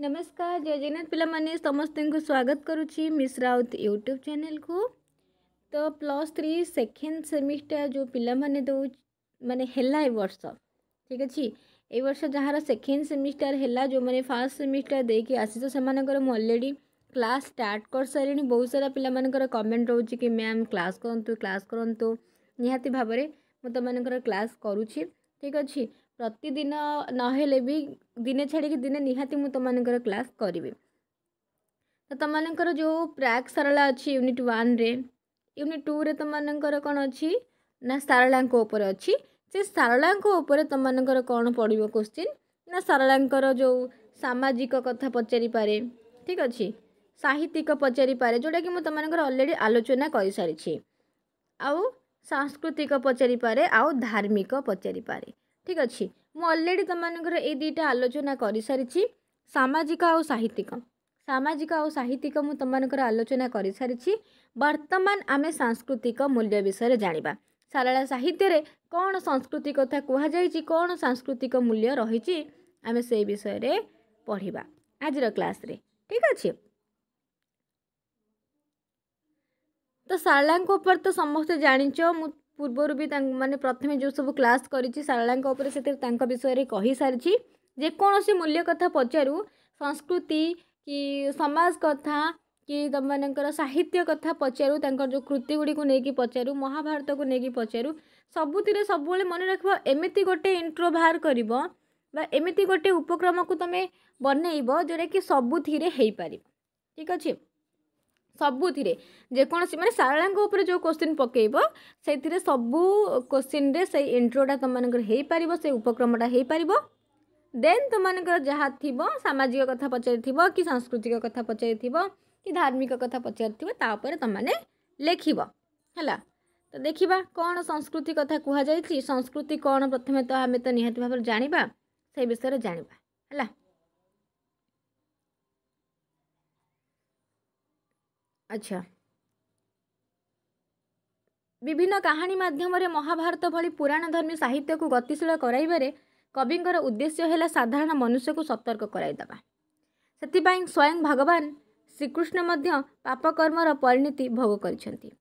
नमस्कार जय जगन्नाथ पिलामाने समस्त को स्वागत करुच्ची मिस राउत यूट्यूब चैनल को। तो +3 सेकेंड सेमिस्टर जो पिला माने दो माने हेला ए वर्ष ठीक अच्छे ए वर्ष जहाँ सेकेंड सेमिस्टर है जो मैंने फर्स्ट सेमिस्टर देके आसी तो सेमानकर मु ऑलरेडी क्लास स्टार्ट कर सारे। बहुत सारा पिलामानकर कमेंट रोचे कि मैम क्लास करंतु निहाती भाव में मुझे तुम क्लास करुच्ची ठीक अच्छे। प्रतिदिन नहेले भी दिने छाड़ी दिने निहाती मुझे तुम क्लास करी। तो तुमकर जो प्राक सारला अच्छी यूनिट 1 रे यूनिट 2 रे तुमकर कौन अच्छी ना सारलांक उपर अच्छी से सारलांक उपर तुमकर कौन पड़ो क्वेश्चन ना सारलांकर जो सामाजिक कथा पचारि पारे ठीक अच्छे साहित्यिक पचारि पारे जोटा कि मुझे तुमकर ऑलरेडी आलोचना कर सारी। आउ सांस्कृतिक पचारि पारे आउ धार्मिक पचारि पारे ठीक अच्छे। मु ऑलरेडी तुमकर ए दुईटा आलोचना कर सारी सामाजिक आउ साहित्यिक मु तुमकर आलोचना कर सारी। वर्तमान आमे सांस्कृतिक मूल्य विषय जानिबा सारला साहित्य रे कौन संस्कृति कथा कह जाइछि कौन सांस्कृतिक मूल्य रही आमे से विषय रे पढ़िबा आजर क्लास रे ठीक अच्छे। तो सारलांक ऊपर तो समस्त जानिच मु पूर्वर भी माने प्रथमे जो सब क्लास करिछि सारलांक ऊपर से विषय रे कहि सारिछि। जे कोनोसी मूल्य कथा पचारू संस्कृति कि समाज कथा कि तुमकर साहित्य कथा पचारू तांकर जो कृति गुड़ी को लेकिन पचारू महाभारत को लेकिन पचारू सबुतिर सब मन रखब एमती गोटे इंट्रो बाहर कर एमती गोटे उपक्रम को तुम बनइब जोटा कि सबुथिरे हो पार ठीक अच्छे। सबुथिरे जेकोसी माने सारलांक ऊपर जो क्वेश्चन पकेब से सबू क्वेश्चन रे से इंट्रोटा तुमकर हो पार से उपक्रमटा हो पार। देन तुमकर जहाँ थी सामाजिक कथा पचारि कि सांस्कृतिक कथा पचारि कि धार्मिक कथा पचारि तापर तुमने लेखिब है। तो देखिबा कौन संस्कृति कथा कह जाइछि संस्कृति कौन प्रथमे तो आमे तो निहाती भाव जानिबा से विषय जानिबा है। अच्छा विभिन्न कहानी माध्यम महाभारत भली पुराण धर्मी साहित्य को गतिशील कराइबारे कविंकर उद्देश्य है साधारण मनुष्य को सतर्क कराइदेवा। से स्वयं भगवान श्रीकृष्ण मध्य पापकर्मर परिणति भोग करिसेंति।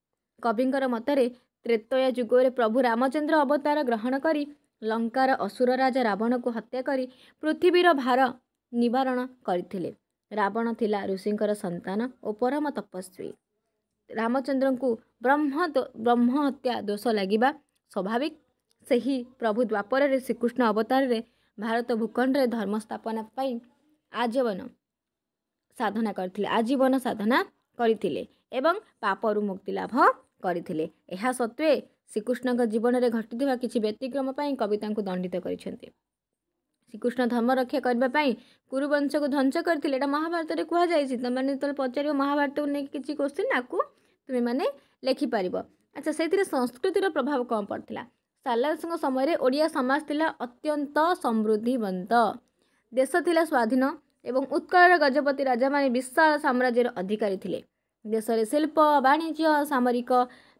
कविंकर मतरे त्रेतया जुगरे प्रभु रामचंद्र अवतार ग्रहण करी लंकार असुर राजा रावण को हत्या करी पृथ्वीर भार निवारण करथिले। रावण थिला ऋषिंकर संतान और परम तपस्वी। रामचंद्र को ब्रह्म हत्या दोष लगिबा स्वाभाविक। सही प्रभु द्वापर रे श्रीकृष्ण अवतार रे भारत भूखंड रे धर्म स्थापना पाई आजीवन साधना करथिले एवं पापरु मुक्ति लाभ करथिले। एहा सत्वे श्रीकृष्ण के जीवन में घटिथिबा किछि व्यतिक्रम पाई कविता को दंडित करिसेंति। श्रीकृष्ण धर्म रक्षा करने कुरुवंश को ध्वंस करथिले एटा महाभारत रे कह जाइछि। तमने तो पचारियो महाभारत को नै किछि क्वेश्चन आकु तुमे माने लेखि पारिबो। अच्छा से संस्कृतिर प्रभाव कौन पड़ता। सारलांक समय ओडिया समाज थिला अत्यंत समृद्धिवंत। देश थिला स्वाधीन एवं उत्कलर गजपति राजा माने विशाल साम्राज्यर अधिकारी थिले। देश में शिल्प वाणिज्य सामरिक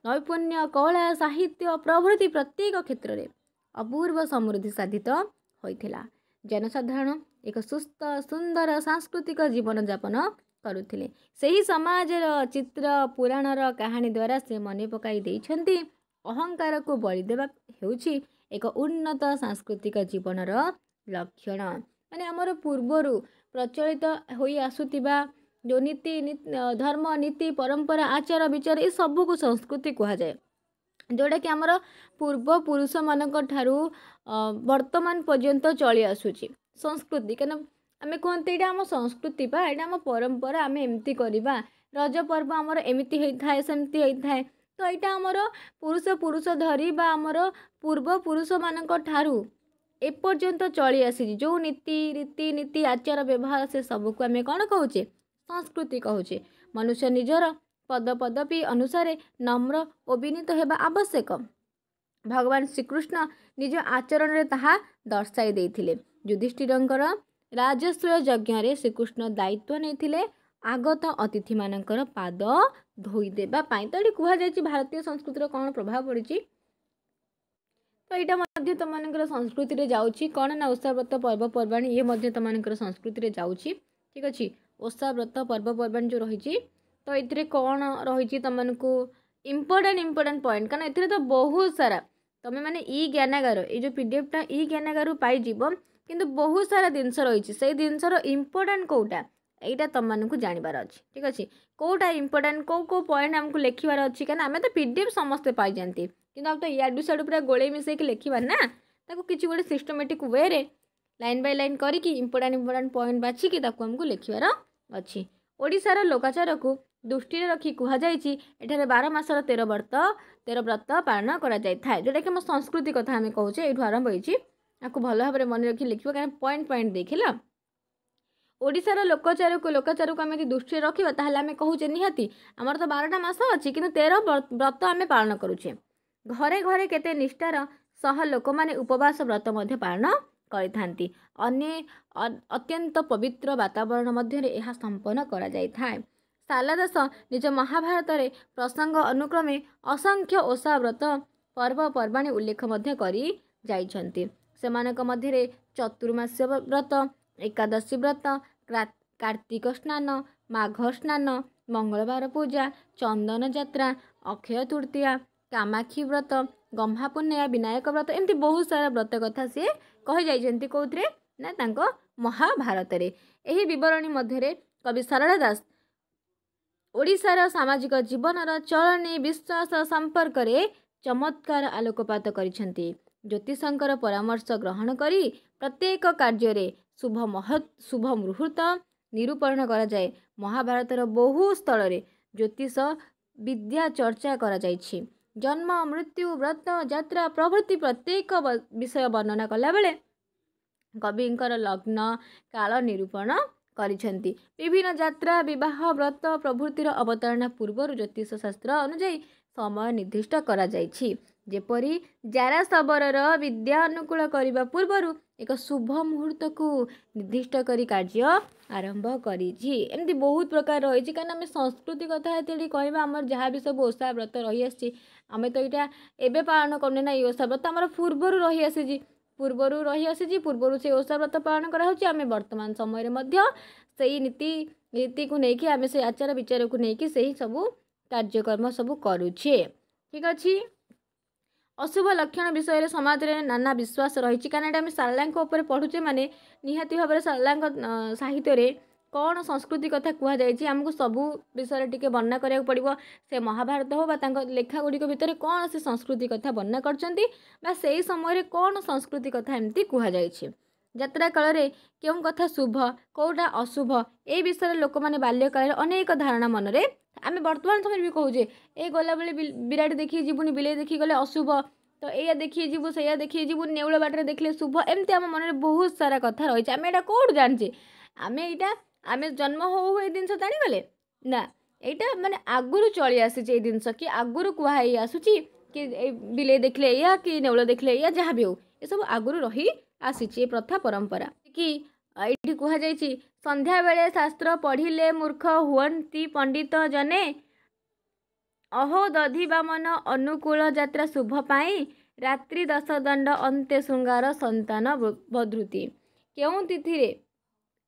नैपुण्य कला साहित्य प्रभृति प्रत्येक क्षेत्र में अपूर्व समृद्धि साधित होइथिला। जनसाधारण एक सुस्थ सुंदर सांस्कृतिक जीवन यापन करुथिले। सही समाजर चित्र पुराणर कहानी द्वारा से मन पकाई देइछन्ति अहंकार को बलि देवा हेउछि एक उन्नत सांस्कृतिक जीवनर लक्षण। माने हमर पूर्वरु प्रचलित होई आसुतिबा जो नीति धर्म नीति परंपरा आचार विचार ये सबू को संस्कृति कह जाए जोटा कि आमर पूर्व पुरुष मानक ठारू वर्तमान पर्यंत चली आसुची संस्कृति। क्या आम कहते यहाँ आम संस्कृति बा यहाँ आम परंपरा आम एमती करवा रज पर्व आमर एमती होता है सेमती होता है। तो यहाँ आमर पुरुष धरी बा आमर पूर्व पुरुष मानक ठारू एपर्यंत चली आसी जो नीति रीति नीति आचार व्यवहार से सबको आम कौन कहे संस्कृति कहे। मनुष्य निजर पद पदवी अनुसार नम्र और विनीत होगा आवश्यक। भगवान श्रीकृष्ण निज आचरण में ताहा दर्शाई देथिले। युधिष्ठिरंकर राजस्व यज्ञ रे श्रीकृष्ण दायित्व नहीं आगत अतिथि मानकर पाद धोई देबा पाई। तो ये कह जाए भारतीय संस्कृतिर कौन प्रभाव पड़ी। तो यहाँ तुम संस्कृति रे जाउछि कौन ना उत्सव पर्वपर्वाणी ये तुम संस्कृति रे जाउछि। ठीक अच्छे ओषा व्रत पर्वपर्वाणी जो रही तो ये कौन रही तुमको इम्पोर्टाट पॉइंट कारण ए तो बहुत सारा तुम्हें मैंने ई ज्ञानागार ये जो पीडीएफटा ई ज्ञानागार पाइज किंतु बहुत सारा जिनस रही से जिनसर इम्पोर्टाट कौटा यहाँ तुमको जानवर अच्छे ठीक अच्छे कौटा इम्पोर्टाट कौ पॉइंट आमको लिखार अच्छी क्या आम तो पीडीएफ समस्ते पाई जाती कि अब तो याडू साडू पूरा गोले मिसेक लिखा ना ताको किसी गोटे सिस्टमेटिक वे रे लाइन बाय लाइन करके इम्पोर्टाट पॉइंट बाछिकी आमको लिखार अच्छी ओडिशार लोकाचार को दृष्टि रखी कहुई एठारे 12 मासर 13 व्रत पालन करा जोटा कि आम संस्कृति कथा आम कहे ये आरंभ होती आपको भल भाव मन रखी लिखा क्या पॉइंट पॉइंट देखला ओडिशार लोकाचार को आम दृष्टि रखा ताहले आम कहूचे निहाती आमर तो 12टा मास अच्छी कि 13 व्रत आम पालन करुचे घरे घरे केते निष्ठार सह लोक मैंने उपवास व्रत पालन करिथांती अत्यंत पवित्र वातावरण मध्य यह संपन्न करा जायथाय। सालदास निज महाभारत रे प्रसंग अनुक्रमे असंख्य ओषा व्रत पर्वपर्वाणी उल्लेख मध्य करी जाइछंती सेमानक मध्य चतुर्मास्य व्रत एकादशी व्रत कार्तिक स्नान माघ स्नान मंगलवार पूजा चंदन यात्रा अक्षय तृतीया कामाक्षी व्रत गम्हा पुण्य विनायक व्रत एमती बहुत सारा व्रत कथा सी कही जाइछंती कौथरे ना तांको महाभारत रे। एही विवरणी मध्य कवि सारला दास ओडिशार सामाजिक जीवनर चलनी विश्वास संपर्क रे चमत्कार आलोकपात करिछंती ज्योतिषंकर परामर्श ग्रहण करी प्रत्येक कार्य रे शुभ मुहूर्त निरूपण करा जाए। महाभारतर बहु स्थल रे ज्योतिष विद्या चर्चा करा जाइछि जन्म मृत्यु व्रत यात्रा प्रभृति प्रत्येक विषय वर्णना कला बेले कविंकर लग्न काल निरूपण करिछंती विभिन्न यात्रा विवाह व्रत प्रभृतिर अवतारणा पूर्व ज्योतिष शास्त्र अनुଯାयी समय निर्दिष्ट करा जाइछि जेपरी जारा सबरर विद्या अनुकूल करने पूर्व एक शुभ मुहूर्त को निर्दिष्ट करी कार्य आरंभ करिछि एमती बहुत प्रकार रही कारण आम संस्कृति कथा ये कहवा आम जहाँ भी सब ओषा व्रत रही आसी आम तो यहाँ एवं पालन करने ना ये ओषा व्रत आम पूर्वर रही आसी पूर्वर से ओषा व्रत पालन कराऊँ आम वर्तमान समय से नीति को लेकिन आम से आचार विचार को लेकिन से ही सब कार्यक्रम सब करुछे ठीक अच्छे। अशुभ लक्षण विषय समाज में नाना विश्वास रही कारण आम सारला पढ़ुचे माने निहाती भाव सारला साहित्य रे कौन संस्कृति कथा कहुई आमको सबू विषय टी वर्णना करा पड़ो से महाभारत हो लेखा गुड़िक भितर कौन से संस्कृति कथा वर्णना कर समय कौन संस्कृति कथा एमती कहुई यात्रा काल में क्यों कथा शुभ कौटा अशुभ ए विषय लोक मैंने बाल्यकाल अनेक धारणा मनरे आम वर्तमान समय भी कहूचे ए गला बेले विराट देखिए जीवनी बिले देखी गले अशुभ तो या देखिए जीवु से देखिए जीवु नेउल बाटर देखले शुभ एमती आम मन में बहुत सारा कथा रही आम यहाँ कौट जाने आम यहाँ आम जन्म हो जिनस जागले ना यहाँ माने आगुरी चली आसी जिनस कि आगुरी कहुई आसूची कि बिले देखले या कि नेउल देखले या जहाँ भी हो ये सब आगुरी रही आसी प्रथा परंपरा कि ये कहुई संध्या बेले शास्त्र पढ़िले मूर्ख हुअन्ति पंडित जने अहो दधि बामन अनुकूल यात्रा शुभ पाई रात्रि 10 दंड अंत्य श्रृंगार संतान बधृति क्यों तिथि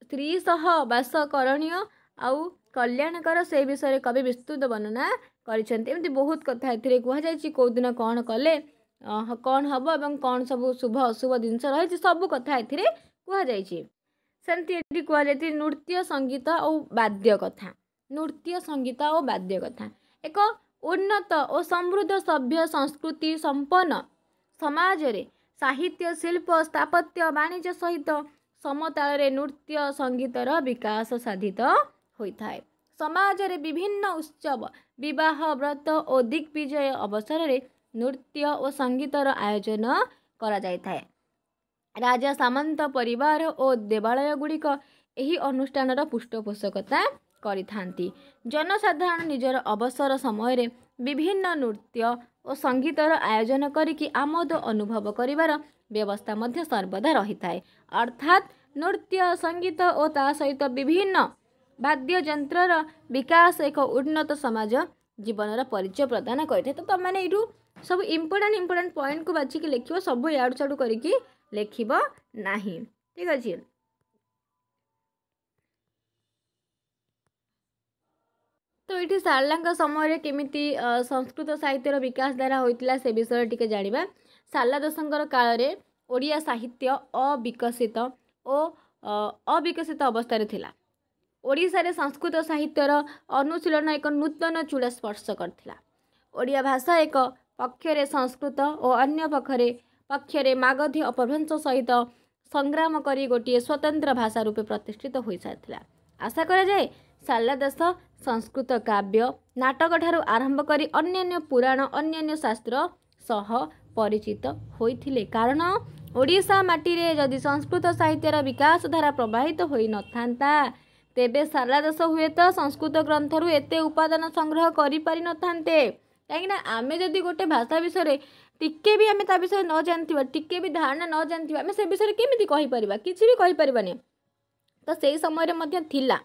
स्त्री सह बास करणीय आउ कल्याणकर से विषय कवि विस्तृत वर्णना करमती बहुत कथा ए कहुई कौ दिन कौन कले कौन हम और कौन सब शुभ अशुभ जिनस रही सब कथा ए कहुई सेमती कहुई नृत्य संगीत और वाद्य कथा नृत्य संगीत और वाद्य कथा एक उन्नत और समृद्ध सभ्य संस्कृति संपन्न समाज रे साहित्य शिल्प स्थापत्य वाणिज्य सहित समताल नृत्य संगीतर विकास साधित होता है। समाज रे विभिन्न उत्सव विवाह व्रत और दिग्विजय अवसर रे नृत्य और संगीतर आयोजन करा जायथाय। राजा सामंत परिवार और देवालय गुड़िक एही अनुष्ठानर पृष्ठपोषकता करिथांती। जनसाधारण निजर अवसर समय रे विभिन्न नृत्य और संगीतर आयोजन करिकी आमोद अनुभव करिवार व्यवस्था मध्य सर्वदा रही थाए। अर्थात नृत्य संगीत और ता सहित विभिन्न वाद्य यंत्रर विकास एक उन्नत समाज जीवन परिचय प्रदान करिथे। तो तुम मैंने यू सब इम्पोर्टाट पॉइंट को बाछिकी लिखिबो सब याडू छाड़ू करिकी लिखिबो नाही ठीक अछि। तो ये सारला समय केमिति संस्कृत साहित्यर विकास द्वारा होता से विषय टी जाना। सारला दासंकर काल में ओडिया साहित्य अविकसित और अविकसित अवस्था थिला। ओडिशा रे संस्कृत साहित्यर अनुशीलन एक नूतन चूड़ा स्पर्श करथिला। ओडिया भाषा एक पक्षरे संस्कृत और अन्य पक्षरे मागधी अपभ्रंश सहित संग्राम करी गोटे स्वतंत्र भाषा रूपे प्रतिष्ठित हो सारिथिला। आशा करा जाए सारला दास संस्कृत काव्य नाटक ठारू आरंभ करी अन्यान्य पुराण अन्यान्य शास्त्र सह परिचित होइथिले। कारण ओडिशा माटी रे जदि संस्कृत साहित्यर विकास धारा प्रवाहित होई नथांता तेबे सारला दास हुए तो संस्कृत ग्रंथरु एते उपादान संग्रह करि पारि नथांते। कहीं आमे जदि गोटे भाषा विषय टिके भी आमे ता विषय न जानथिबा टिके भी धारणा न जानथिबा आमे से विषय केमिति कहि परिबा किछि भी कहि परिबानी। तो सेही समय रे मध्य थिला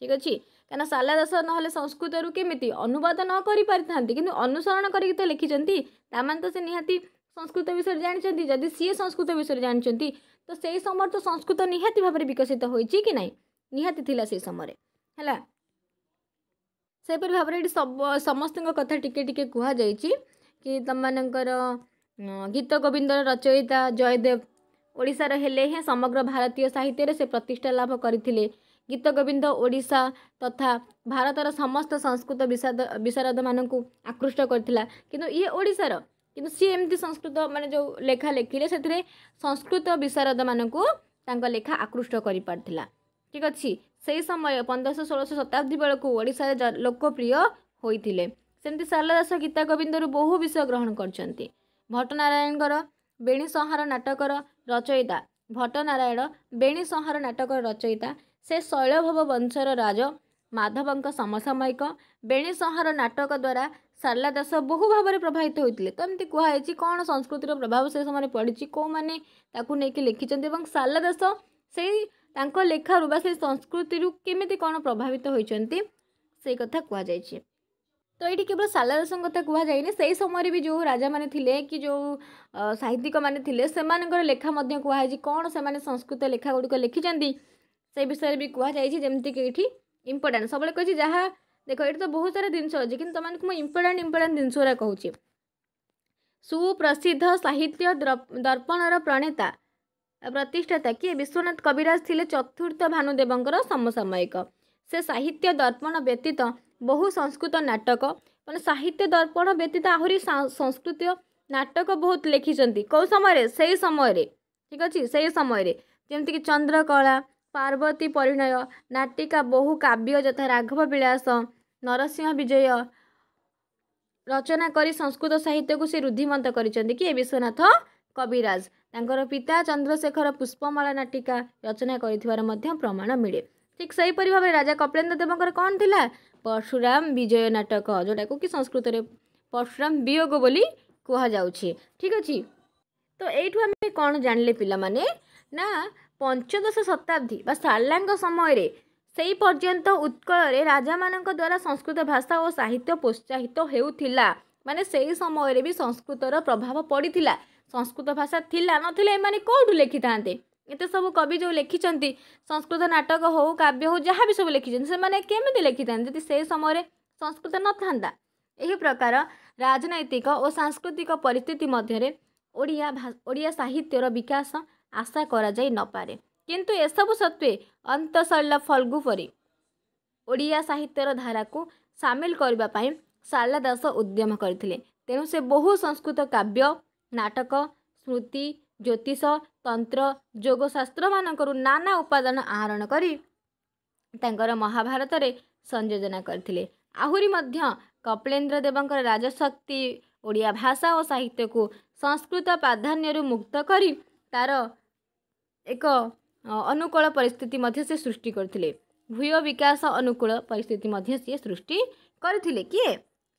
ठीक अछि काना सारला दास नहले संस्कृत रु केमिति अनुवाद न करि परिथांती किंतु अनुसरण करि तो लिखिचंती तामान तो से निहाती संस्कृत विषय जानचंती। जदि सी संस्कृत विषय जानचंती तो सेही समय तो संस्कृत निहाती भाबरे विकसित होईची कि नाही निहाती थिला से समय है सेपरि भाव में समस्त कथा टिके टिके कह जाइए कि तुम मानकर गीत गोविंदर रचयिता जयदेव ओडिशार हेले हे समग्र भारतीय साहित्य से प्रतिष्ठा लाभ करथिले। गीत गोविंद ओडिशा तथा भारतर समस्त संस्कृत विशारद मानकु आकृष्ट करथिला किंतु ये ओडिशार किंतु सी एमती संस्कृत माने जो लेखा लेखिले से संस्कृत विशारद मानकु तांका लेखा आकृष्ट करि पारथिला। ठीक अच्छी से समय 1500-1600 शताब्दी बेलू ओडिशा लोकप्रिय होइथिले। सेमती सारला दास गीता गोविंदरु बहु विषय ग्रहण करचंती। भट्टनारायणकर बेणी संहार नाटकर रचयिता भट्टनारायण बेणी संहार नाटकर रचयिता से शैलभव वंशर राज माधवंक समसामयिक बेणी संहार नाटक द्वारा सारला दास बहु भाव में प्रभावित होते। तो एमती कहुई कौन संस्कृतिर प्रभाव से समय पड़ी कौ मैंने नहीं लिखिं सारला दास से तांको लेखारू बा से संस्कृति केमिति कौन प्रभावित होइचंती से कथा कह जाइए। तो ये केवल सारला दास कथा कह जाइए से समय भी जो राजा माने थिले कि जो साहित्यिक माने थिले सेमानकर लेखा मध्य कहुई कौन से माने संस्कृत लेखा गुड़िक लिखिं से विषय भी कह जाइए। जमती कि ये इंपोर्टाट सब कही जहाँ देख ये तो बहुत सारा जिन अच्छे कि तुमको इंपोर्टाट जिनसा कहूँ। सुप्रसिद्ध साहित्य दर्पणर प्रणेता प्रतिष्ठाता किए विश्वनाथ कविराज थिले चतुर्थ भानुदेवंकर समसामयिक। से साहित्य दर्पण व्यतीत बहु संस्कृत नाटक मैंने साहित्य दर्पण व्यतीत आहरी संस्कृत नाटक बहुत लिखिं कौ समय से समय ठीक अच्छे से समय जमती कि चंद्रकला पार्वती परिणय नाटिका बहु काव्य यथा राघव विलास नरसिंह विजय रचना करी संस्कृत साहित्य को से रुद्धिमंत करिसेंती कि विश्वनाथ कविराज। तांकर पिता चंद्रशेखर पुष्पमाला नाटिका रचना कर प्रमाण मिले। ठीक से भाव में राजा कपिलेन्द्र देवंकर कौन थिला परशुराम विजय नाटक जोटा को कि संस्कृत में परशुराम वियोग बोली कह जाउछि। ठीक अच्छे तो यू आम कौन जानले पिला माने ना पंचदश शताब्दी सारला समय से पर्यंत उत्कल राजा मान द्वारा संस्कृत भाषा और साहित्य प्रोत्साहित होउथिला। माने से समय भी संस्कृतर प्रभाव पड़ीथिला। संस्कृत भाषा थिला नथिला एमाने कोठु लिखि थांते एते सब कवि जो लिखिचंती संस्कृत नाटक हो काव्य हो जहाँ भी सब लिखिचंती से माने केमिति लिखि थांते यदि से समय संस्कृत न थांता। एही प्रकार राजनैतिक और सांस्कृतिक परिस्थिति मध्य ओडिया साहित्यर विकास आशा करा जाई न पारे किंतु एसबु सत्वे अंतशैल फल्गु परी ओडिया साहित्यर धारा को सामिल करबा पई सारला दास उद्यम करथिले। तेणु से बहु संस्कृत काव्य नाटक स्मृति ज्योतिष तंत्र योगशास्त्र मानकर नाना उपादान आहरण करी तांकर महाभारत रे संयोजना करथिले। आहुरी मध्य कपिलेन्द्र देवंकर राजशक्ति ओडिया भाषा और साहित्य को संस्कृत प्राधान्य मुक्त करी तार एक अनुकूल परिस्थिति मध्य से सृष्टि करथिले। भूय विकास अनुकूल परिस्थिति मध्य से सृष्टि करथिले किए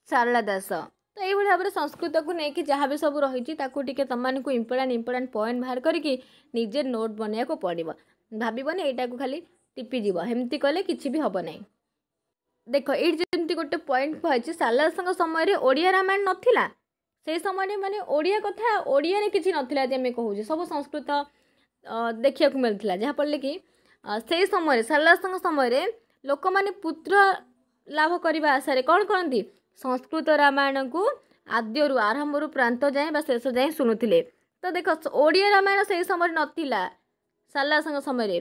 सारला दास। तो ये भाव में संस्कृत को लेकिन जहाँ भी सब रही तुम इंपोर्टाट पॉइंट बाहर करके निजे नोट बनवा को पड़ो भावनी यहाँ को खाली टिपिज एमती कले कि भी हम ना। देख ये जमी गोटे पॉइंट कही सारला दास समय ओडिया रामायण नाला से समय माने ओडिया कथा ओडिया किसी नाला आम कहूँ सब संस्कृत देखा मिलता जहाँफल कि से समय सारला दास समय लोक मैंने पुत्र ଲାଭ କରିବା ଆଶାରେ କ'ଣ କରନ୍ତି ସଂସ୍କୃତ ରାମାୟଣକୁ ଆଦ୍ୟରୁ ଆରମ୍ଭରୁ ପ୍ରାନ୍ତ ଯାଏଁ ବା ଶେଷ ଯାଏଁ ଶୁଣୁଥିଲେ। ତ ଦେଖ ଓଡ଼ିଆ ରାମାୟଣ ସେଇ ସମୟରେ ନଥିଲା ସାରଳା ଦାସଙ୍କ ସମୟରେ।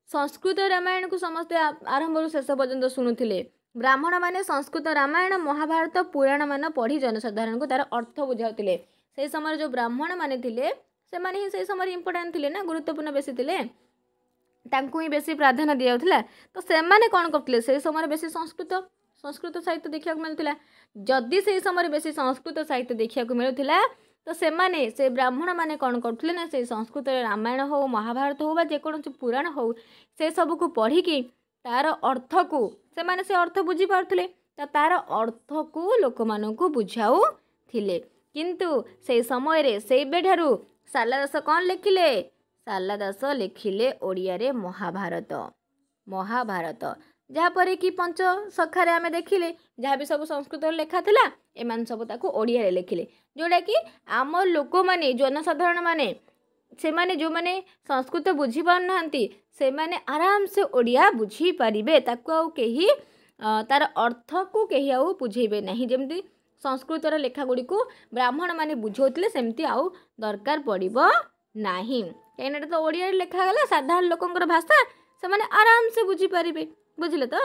ସଂସ୍କୃତ ରାମାୟଣକୁ ସମସ୍ତେ ଆରମ୍ଭରୁ ଶେଷ ପର୍ଯ୍ୟନ୍ତ ଶୁଣୁଥିଲେ। ବ୍ରାହ୍ମଣମାନେ ସଂସ୍କୃତ ରାମାୟଣ ମହାଭାରତ ପୁରାଣମାନ ପଢ଼ି ଜନସାଧାରଣଙ୍କୁ ତାର ଅର୍ଥ ବୁଝାଉଥିଲେ। ସେଇ ସମୟରେ ଯେଉଁ ବ୍ରାହ୍ମଣମାନେ ଥିଲେ ସେମାନେ ହିଁ ସେଇ ସମୟରେ ଇମ୍ପୋର୍ଟାଣ୍ଟ ଥିଲେ ନା, ଗୁରୁତ୍ୱପୂର୍ଣ୍ଣ ବେଶୀ ଥିଲେ, ତାଙ୍କୁ ହିଁ ବେଶୀ ପ୍ରାଧାନ୍ୟ ଦିଆଯାଉଥିଲା। ତ ସେମାନେ କ'ଣ କରୁଥିଲେ ସେଇ ସମୟରେ ବେଶୀ ସଂସ୍କୃତ ସାହିତ୍ୟ ଦେଖିବାକୁ ମିଳୁଥିଲା। ଯଦି ସେଇ ସମୟରେ ବେଶୀ ସଂସ୍କୃତ ସାହିତ୍ୟ ଦେଖିବାକୁ ମିଳୁଥିଲା ତ ସେମାନେ ସେ ବ୍ରାହ୍ମଣମାନେ କ'ଣ କରୁଥିଲେ ନା ସେଇ ସଂସ୍କୃତରେ ରାମାୟଣ ହେଉ ମହାଭାରତ ହେଉ ବା ଯେକୌଣସି ପୁରାଣ ହେଉ ସେସବୁକୁ ପଢ଼ିକି ତାର ଅର୍ଥକୁ ସେମାନେ ସେ ଅର୍ଥ ବୁଝିପାରୁଥିଲେ। ତ ତାର ଅର୍ଥକୁ ଲୋକମାନଙ୍କୁ ବୁଝାଉଥିଲେ। କିନ୍ତୁ ସେଇ ସମୟରେ ସେଇବେଠାରୁ ସାରଳା ଦାସ କ'ଣ ଲେଖିଲେ? ସାରଳା ଦାସ ଲେଖିଲେ ଓଡ଼ିଆରେ ମହାଭାରତ ଯାହାପରେ କି ପଞ୍ଚ ସଖାରେ ଆମେ ଦେଖିଲେ ଯାହା ବି ସବୁ ସଂସ୍କୃତରେ ଲେଖା ଥିଲା ଏମାନେ ସବୁ ତାକୁ ଓଡ଼ିଆରେ ଲେଖିଲେ, ଯେଉଁଟାକି ଆମ ଲୋକମାନେ ଜନସାଧାରଣ ମାନେ ସେମାନେ ଯେଉଁମାନେ ସଂସ୍କୃତ ବୁଝିପାରୁନାହାନ୍ତି ସେମାନେ ଆରାମସେ ଓଡ଼ିଆ ବୁଝିପାରିବେ। ତାକୁ ଆଉ କେହି ତାର ଅର୍ଥକୁ କେହି ଆଉ ବୁଝେଇବେ ନାହିଁ। ଯେମିତି ସଂସ୍କୃତର ଲେଖାଗୁଡ଼ିକୁ ବ୍ରାହ୍ମଣମାନେ ବୁଝାଉଥିଲେ ସେମିତି ଆଉ ଦରକାର ପଡ଼ିବ ନାହିଁ। କାହିଁକିନା ଏଇଟା ତ ଓଡ଼ିଆରେ ଲେଖାଗଲା, ସାଧାରଣ ଲୋକଙ୍କର ଭାଷା, ସେମାନେ ଆରାମସେ ବୁଝିପାରିବେ। ବୁଝିଲେ ତ?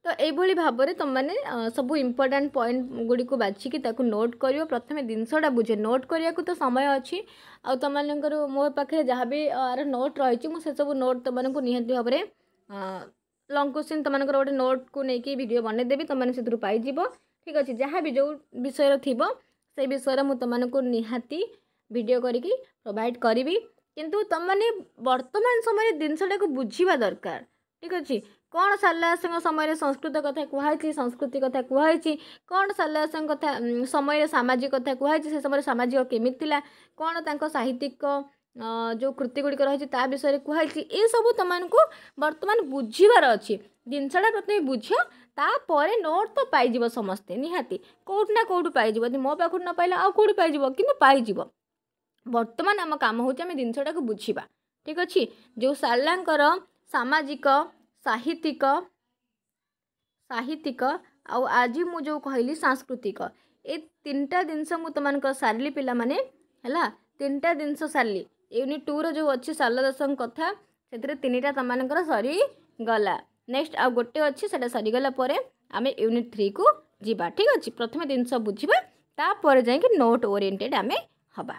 ତ এইଭଳି ଭାବରେ ତୁମମାନେ ସବୁ ଇମ୍ପୋର୍ଟାଣ୍ଟ ପଏଣ୍ଟ ଗୁଡ଼ିକୁ ବାଛିକି ତାକୁ ନୋଟ୍ କରିବ। ପ୍ରଥମେ ଜିନିଷଟା ବୁଝେ, ନୋଟ୍ କରିବାକୁ ତ ସମୟ ଅଛି। ଆଉ ତୁମମାନଙ୍କର ମୋ ପାଖରେ ଯାହା ବି ଆର ନୋଟ୍ ରହିଛି ମୁଁ ସେସବୁ ନୋଟ୍ ତୁମମାନଙ୍କୁ ନିହାତି ଭାବରେ ଲଙ୍ଗ୍ କ୍ୱେଶ୍ଚିନ୍ ତୁମମାନଙ୍କର ଗୋଟେ ନୋଟ୍କୁ ନେଇକି ଭିଡ଼ିଓ ବନେଇଦେବି, ତୁମମାନେ ସେଥିରୁ ପାଇଯିବ। ଠିକ୍ ଅଛି, ଯାହା ବି ଯେଉଁ ବିଷୟର ଥିବ ସେଇ ବିଷୟରେ ମୁଁ ତୁମମାନଙ୍କୁ ନିହାତି ଭିଡ଼ିଓ କରିକି ପ୍ରୋଭାଇଡ଼ କରିବି। କିନ୍ତୁ ତୁମମାନେ ବର୍ତ୍ତମାନ ସମୟରେ ଜିନିଷଟାକୁ ବୁଝିବା ଦରକାର। ଠିକ୍ ଅଛି, କ'ଣ ସାରଳା ଦାସଙ୍କ ସମୟରେ ସଂସ୍କୃତ କଥା କୁହାଯାଇଛି, ସଂସ୍କୃତି କଥା କୁହାଯାଇଛି, କ'ଣ ସାରଳା ଦାସଙ୍କ କଥା ସମୟରେ ସାମାଜିକ କଥା କୁହାଯାଇଛି, ସେ ସମୟରେ ସାମାଜିକ କେମିତି ଥିଲା, କ'ଣ ତାଙ୍କ ସାହିତ୍ୟିକ ଯେଉଁ କୃତି ଗୁଡ଼ିକ ରହିଛି ତା ବିଷୟରେ କୁହାଯାଇଛି, ଏସବୁ ତୁମମାନଙ୍କୁ ବର୍ତ୍ତମାନ ବୁଝିବାର ଅଛି। ଜିନିଷଟା ପ୍ରଥମେ ବୁଝ, ତାପରେ ନୋଟ୍ ତ ପାଇଯିବ ସମସ୍ତେ ନିହାତି, କେଉଁଠୁ ନା କେଉଁଠୁ ପାଇଯିବ। ଯଦି ମୋ ପାଖରୁ ନ ପାଇଲେ ଆଉ କେଉଁଠୁ ପାଇଯିବ, କିନ୍ତୁ ପାଇଯିବ। ବର୍ତ୍ତମାନ ଆମ କାମ ହେଉଛି ଆମେ ଜିନିଷଟାକୁ ବୁଝିବା। ଠିକ୍ ଅଛି, ଯେଉଁ ସାରଳାଙ୍କର ସାମାଜିକ ସାହିତ୍ୟିକ ଆଉ ଆଜି ମୁଁ ଯେଉଁ କହିଲି ସାଂସ୍କୃତିକ, ଏ ତିନିଟା ଜିନିଷ ମୁଁ ତୁମମାନଙ୍କର ସାରିଲି ପିଲାମାନେ ହେଲା। ତିନିଟା ଜିନିଷ ସାରିଲି। ୟୁନିଟ୍ 2ର ଯେଉଁ ଅଛି ସାରଳା ଦାସଙ୍କ କଥା ସେଥିରେ ତିନିଟା ତୁମମାନଙ୍କର ସରିଗଲା। ନେକ୍ସଟ ଆଉ ଗୋଟେ ଅଛି, ସେଇଟା ସରିଗଲା ପରେ ଆମେ ୟୁନିଟ୍ 3କୁ ଯିବା। ଠିକ୍ ଅଛି, ପ୍ରଥମେ ଜିନିଷ ବୁଝିବା ତାପରେ ଯାଇକି ନୋଟ୍ ଓରିଏଣ୍ଟେଡ଼ ଆମେ ହେବା।